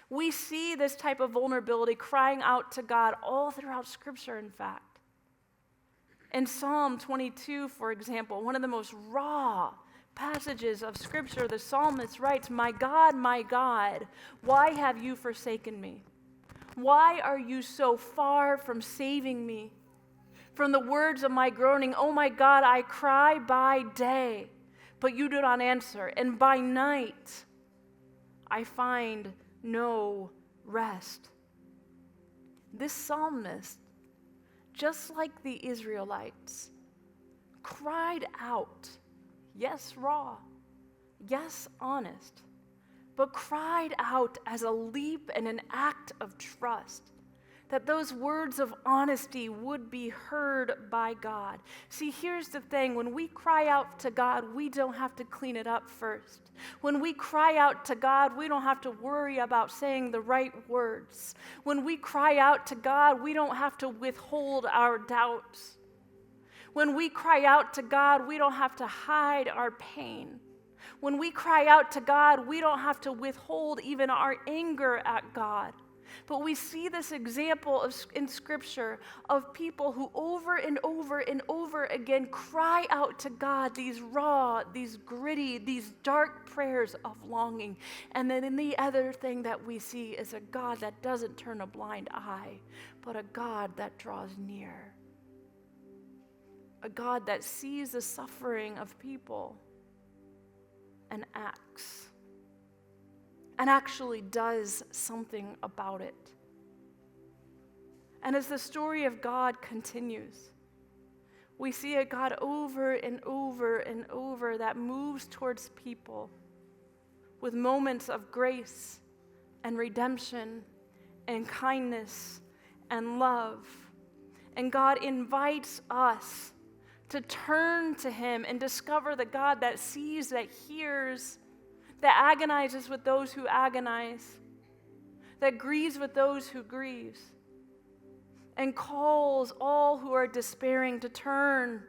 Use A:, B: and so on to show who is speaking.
A: We see this type of vulnerability crying out to God all throughout Scripture, in fact. In Psalm 22, for example, one of the most raw passages of Scripture, the psalmist writes, my God, why have you forsaken me? Why are you so far from saving me? From the words of my groaning, oh my God, I cry by day, but you do not answer, and by night I find no rest. This psalmist, just like the Israelites, cried out, yes, raw, yes, honest, but cried out as a leap and an act of trust that those words of honesty would be heard by God. See, here's the thing. When we cry out to God, we don't have to clean it up first. When we cry out to God, we don't have to worry about saying the right words. When we cry out to God, we don't have to withhold our doubts. When we cry out to God, we don't have to hide our pain. When we cry out to God, we don't have to withhold even our anger at God. But we see this example in Scripture of people who over and over and over again cry out to God these raw, these gritty, these dark prayers of longing. And then the other thing that we see is a God that doesn't turn a blind eye, but a God that draws near. A God that sees the suffering of people and acts. And actually does something about it. And as the story of God continues, we see a God over and over and over that moves towards people with moments of grace and redemption and kindness and love. And God invites us to turn to him and discover the God that sees, that hears, that agonizes with those who agonize, that grieves with those who grieve, and calls all who are despairing to turn